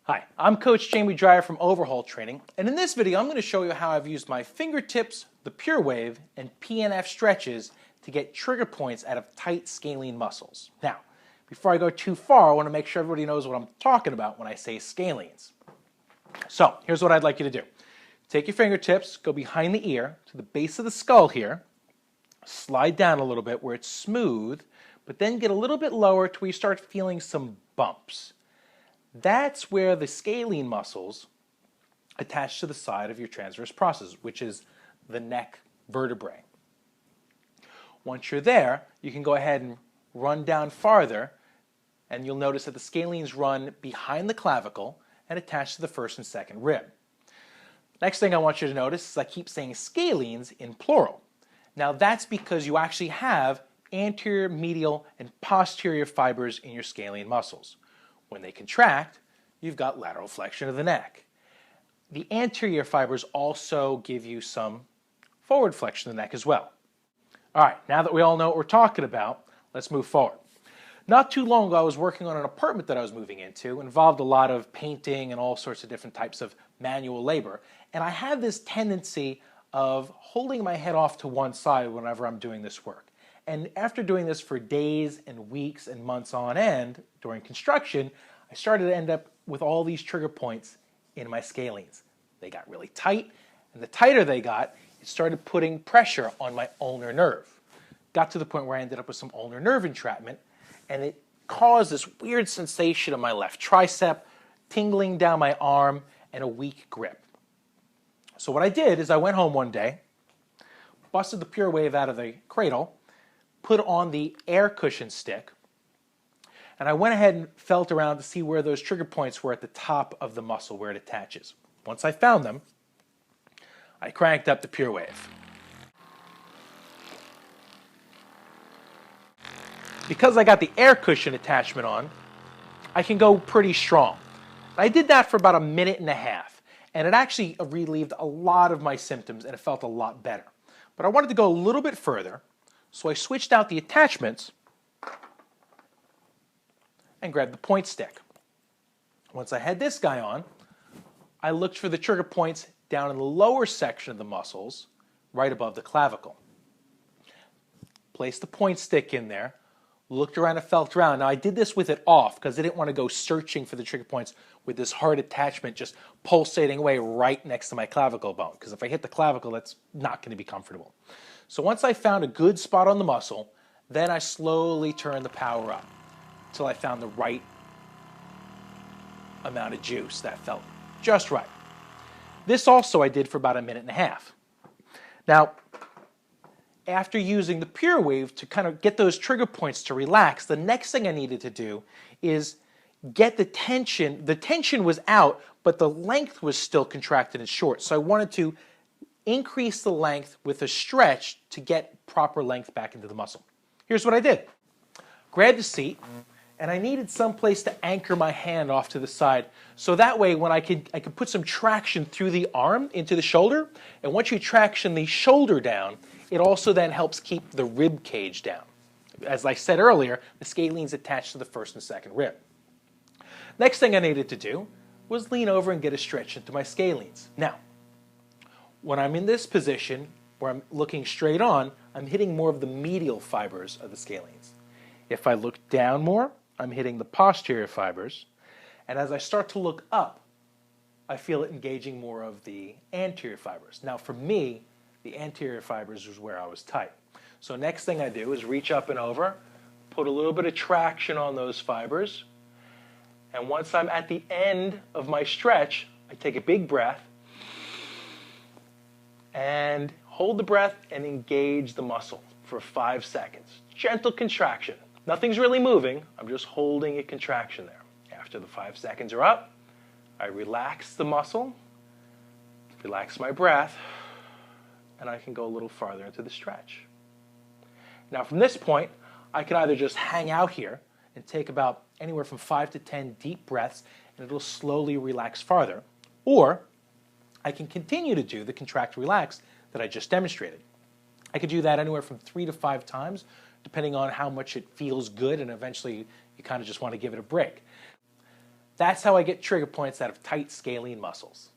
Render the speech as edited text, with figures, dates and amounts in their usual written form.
Hi, I'm Coach Jamie Dreyer from Overhaul Training, and in this video I'm going to show you how I've used my fingertips, the Pure Wave, and PNF stretches to get trigger points out of tight scalene muscles. Now, before I go too far, I want to make sure everybody knows what I'm talking about when I say scalenes. So, here's what I'd like you to do. Take your fingertips, go behind the ear to the base of the skull here, slide down a little bit where it's smooth, but then get a little bit lower to where you start feeling some bumps. That's where the scalene muscles attach to the side of your transverse process, which is the neck vertebrae. Once you're there, you can go ahead and run down farther, and you'll notice that the scalenes run behind the clavicle and attach to the first and second rib. Next thing I want you to notice is I keep saying scalenes in plural. Now that's because you actually have anterior, medial, and posterior fibers in your scalene muscles. When they contract, you've got lateral flexion of the neck. The anterior fibers also give you some forward flexion of the neck as well. All right, now that we all know what we're talking about, let's move forward. Not too long ago, I was working on an apartment that I was moving into. It involved a lot of painting and all sorts of different types of manual labor. And I had this tendency of holding my head off to one side whenever I'm doing this work. And after doing this for days and weeks and months on end during construction, I started to end up with all these trigger points in my scalenes. They got really tight, and the tighter they got, it started putting pressure on my ulnar nerve. Got to the point where I ended up with some ulnar nerve entrapment, and it caused this weird sensation in my left tricep, tingling down my arm, and a weak grip. So what I did is I went home one day, busted the Pure Wave out of the cradle, put on the air cushion stick, and I went ahead and felt around to see where those trigger points were at the top of the muscle where it attaches. Once I found them, I cranked up the Pure Wave. Because I got the air cushion attachment on, I can go pretty strong. I did that for about a minute and a half, and it actually relieved a lot of my symptoms, and it felt a lot better. But I wanted to go a little bit further, so I switched out the attachments and grabbed the point stick. Once I had this guy on, I looked for the trigger points down in the lower section of the muscles, right above the clavicle. Placed the point stick in there, looked around and felt around. Now I did this with it off because I didn't want to go searching for the trigger points with this hard attachment just pulsating away right next to my clavicle bone, because if I hit the clavicle, that's not going to be comfortable. So once I found a good spot on the muscle, then I slowly turned the power up until I found the right amount of juice that felt just right. This also I did for about a minute and a half. Now, after using the Pure Wave to kind of get those trigger points to relax, the next thing I needed to do is get the tension. The tension was out, but the length was still contracted and short. So I wanted to increase the length with a stretch to get proper length back into the muscle. Here's what I did. Grabbed a seat, and I needed some place to anchor my hand off to the side. So that way, when I could put some traction through the arm into the shoulder, and once you traction the shoulder down, it also then helps keep the rib cage down. As I said earlier, the scalenes attach to the first and second rib. Next thing I needed to do was lean over and get a stretch into my scalenes. Now, when I'm in this position, where I'm looking straight on, I'm hitting more of the medial fibers of the scalenes. If I look down more, I'm hitting the posterior fibers. And as I start to look up, I feel it engaging more of the anterior fibers. Now for me, the anterior fibers was where I was tight. So next thing I do is reach up and over, put a little bit of traction on those fibers. And once I'm at the end of my stretch, I take a big breath, and hold the breath and engage the muscle for 5 seconds. Gentle contraction. Nothing's really moving. I'm just holding a contraction there. After the 5 seconds are up, I relax the muscle, relax my breath, and I can go a little farther into the stretch. Now from this point, I can either just hang out here and take about anywhere from 5 to 10 deep breaths, and it'll slowly relax farther, or I can continue to do the contract relax that I just demonstrated. I could do that anywhere from 3 to 5 times, depending on how much it feels good, and eventually you kind of just want to give it a break. That's how I get trigger points out of tight scalene muscles.